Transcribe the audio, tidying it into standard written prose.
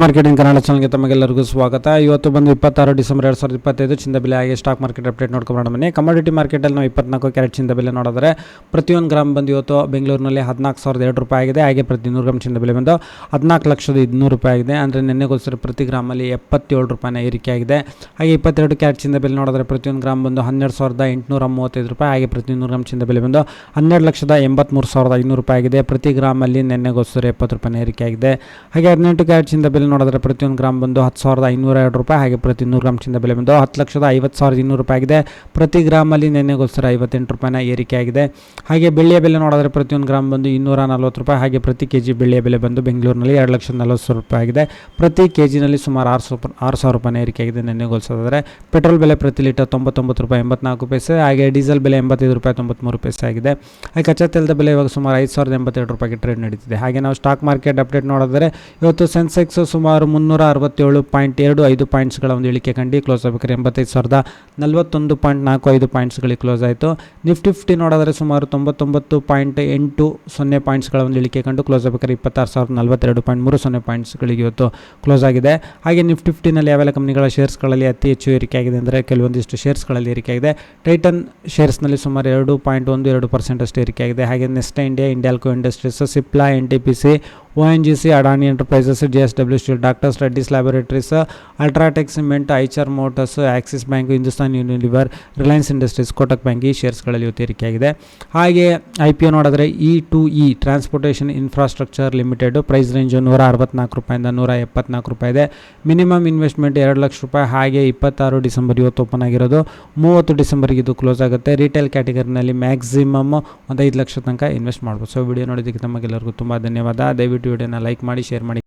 Marketing Kannada ಚಾನಲ್ಗೆ ತಮಗೆಲ್ಲರಿಗೂ ಸ್ವಾಗತ. ಇವತ್ತು ಬಂದು 26 ಡಿಸೆಂಬರ್ 2025 ಚಿನ್ನ ಬೆಲೆ ಹಾಗೆ ಸ್ಟಾಕ್ ಮಾರ್ಕೆಟ್ ಅಪ್ಡೇಟ್ ನೋಡ್ಕೊಂಡು ಬನ್ನಿ. ಕಮಾಡಿಟಿ ಮಾರ್ಕೆಟಲ್ಲಿ ನಾವು 24 ಕ್ಯಾರೆಟ್ ಚಿನ್ನ ಬೆಲೆ ನೋಡಿದ್ರೆ ಪ್ರತಿಯೊಂದು ಗ್ರಾಮ್ ಬಂದು ಇವತ್ತು ಬೆಂಗಳೂರಿನಲ್ಲಿ 14,002 ರೂಪಾಯಿ ಆಗಿದೆ. ಹಾಗೆ ಪ್ರತಿ 100 ಗ್ರಾಮ್ ಚಿನ್ನ ಬೆಲೆ ಬಂದು 14,200,000 ರೂಪಾಯಿ ಆಗಿದೆ. ಅಂದರೆ ನಿನ್ನೆಗೋಸ್ಕರ ಪ್ರತಿ ಗ್ರಾಮಲ್ಲಿ 77 ರೂಪಾಯಿನ ಏರಿಕೆ ಆಗಿದೆ. ಹಾಗೆ 22 ಕ್ಯಾರೆಟ್ ಚಿನ್ನ ಬೆಲೆ ನೋಡಿದ್ರೆ ಪ್ರತಿಯೊಂದು ಗ್ರಾಮ್ ಬಂದು 12,835 ರೂಪಾಯಿ. ಹಾಗೆ ಪ್ರತಿ 100 ಗ್ರಾಮ್ ಚಿನ್ನ ಬೆಲೆ ಬಂದು 12,83,500 ರೂಪಾಯಿ ಆಗಿದೆ. ಪ್ರತಿ ಗ್ರಾಮಲ್ಲಿ ನಿನ್ನೆಗೋಸ್ಕರ 70 ರೂಪಾಯಿನ ಏರಿಕೆ ಆಗಿದೆ. ಹಾಗೆ 18 ಕ್ಯಾರೆಟ್ ಚಿನ್ನ ಬೆಲೆ ನೋಡಿದ್ರೆ ಪ್ರತಿಯೊಂದು ಗ್ರಾಮ್ ಬಂದು 10,502 ರೂಪಾಯಿ. ಹಾಗೆ ಪ್ರತಿ 100 ಗ್ರಾಮ್ ಚಿನ್ನ ಬೆಲೆ ಬಂದು 10,50,200 ರೂಪಾಯಿ ಆಗಿದೆ. ಪ್ರತಿ ಗ್ರಾಮಲ್ಲಿ ನಿನ್ನೆಗೋಸ್ಕರ 58 ರೂಪಾಯಿನ ಏರಿಕೆ ಆಗಿದೆ. ಹಾಗೆ ಬೆಳ್ಳಿಯ ಬೆಲೆ ನೋಡಿದ್ರೆ ಪ್ರತಿಯೊಂದು ಗ್ರಾಮ್ ಬಂದು 240 ರೂಪಾಯಿ. ಹಾಗೆ ಪ್ರತಿ ಕೆಜಿ ಬೆಳ್ಳಿಯ ಬೆಲೆ ಬಂದು ಬೆಂಗಳೂರಿನಲ್ಲಿ 2,40,000 ರೂಪಾಯಿ ಆಗಿದೆ. ಪ್ರತಿ ಕೆಜಿನಲ್ಲಿ ಸುಮಾರು 6,000 ರೂಪಾಯಿನ ಏರಿಕೆ ಆಗಿದೆ ನಿನ್ನೆಗೋಸ್ಕರ. ಪೆಟ್ರೋಲ್ ಬೆಲೆ ಪ್ರತಿ ಲೀಟರ್ 99 ರೂಪಾಯಿ 84 ಪೈಸೆ. ಹಾಗೆ ಡೀಸೆಲ್ ಬೆಲೆ 85 ರೂಪಾಯಿ 93 ಪೈಸೆ ಆಗಿದೆ. ಹಾಗೆ ಕಚ್ಚಾ ತೈಲದ ಬೆಲೆ ಇವಾಗ ಸುಮಾರು 5,082 ರೂಪಾಯಿಗೆ ಟ್ರೇಡ್ ನಡೀತಿದೆ. ಹಾಗೆ ನಾವು ಸ್ಟಾಕ್ ಮಾರ್ಕೆಟ್ ಅಪ್ಡೇಟ್ ನೋಡಿದ್ರೆ ಇವತ್ತು ಸೆನ್ಸೆಕ್ಸ್ ಸುಮಾರು 367.25 ಪಾಯಿಂಟ್ಸ್ಗಳ ಒಂದು ಇಳಿಕೆ ಕಂಡು ಕ್ಲೋಸ್ ಆಗಬೇಕಾದ್ರೆ 85,041.45 ಪಾಯಿಂಟ್ಸ್ಗಳಿಗೆ ಕ್ಲೋಸ್ ಆಯಿತು. ನಿಫ್ಟಿ 50 ನೋಡಿದ್ರೆ ಸುಮಾರು 99.80 ಪಾಯಿಂಟ್ಸ್ಗಳ ಒಂದು ಇಳಿಕೆ ಕಂಡು ಕ್ಲೋಸ್ ಆಗಬೇಕಾದ್ರೆ 26,042.30 ಪಾಯಿಂಟ್ಸ್ಗಳಿಗೆ ಇವತ್ತು ಕ್ಲೋಸ್ ಆಗಿದೆ. ಹಾಗೆ ನಿಫ್ಟಿ 50ನಲ್ಲಿ ಯಾವೆಲ್ಲ ಕಂಪ್ನಿಗಳ ಶೇರ್ಸ್ಗಳಲ್ಲಿ ಅತಿ ಹೆಚ್ಚು ಏರಿಕೆ ಆಗಿದೆ ಅಂದರೆ ಕೆಲವೊಂದಿಷ್ಟು ಶೇರ್ಸ್ಗಳಲ್ಲಿ ಏರಿಕೆ ಆಗಿದೆ. ಟೈಟನ್ ಶೇರ್ಸ್ನಲ್ಲಿ ಸುಮಾರು 2.12% ಅಷ್ಟು ಏರಿಕೆ ಆಗಿದೆ. ಹಾಗೆ Nestle India, Hindalco industries, Cipla, NTPC, ONGC, Adani enterprises, JSW steel, doctors Reddy's laboratories, UltraTech cement, Eicher motors, Axis bank, Hindustan Unilever, Reliance industries, Kotak bank ಈ ಶೇರ್ಸ್ಗಳಲ್ಲಿ ಇವತ್ತು ಏರಿಕೆಯಾಗಿದೆ. ಹಾಗೆ IPO ನೋಡಿದ್ರೆ E2E transportation infrastructure limited price range 164 ರೂಪಾಯಿಂದ 174 ರೂಪಾಯಿ ಇದೆ. ಮಿನಿಮಮ್ ಇನ್ವೆಸ್ಟ್ಮೆಂಟ್ 2 ಲಕ್ಷ ರೂಪಾಯಿ. ಹಾಗೆ 26 ಡಿಸೆಂಬರ್ ಇವತ್ತು ಓಪನ್ ಆಗಿರೋದು, 30 ಡಿಸೆಂಬರ್ಗೆ ಇದು ಕ್ಲೋಸ್ ಆಗುತ್ತೆ. ರಿಟೇಲ್ ಕ್ಯಾಟಗರಿನಲ್ಲಿ ಮ್ಯಾಕ್ಸಿಮಮ್ ಒಂದು 5 ಲಕ್ಷ ತನಕ ಇನ್ವೆಸ್ಟ್ ಮಾಡ್ಬೋದು. ಸೊ ವಿಡಿಯೋ ನೋಡೋದಕ್ಕೆ ತಮಗೆಲ್ಲರಿಗೂ ತುಂಬ ಧನ್ಯವಾದ. ದಯವಿಟ್ಟು ವಿಡಿಯೋನ ಲೈಕ್ ಮಾಡಿ, ಶೇರ್ ಮಾಡಿ.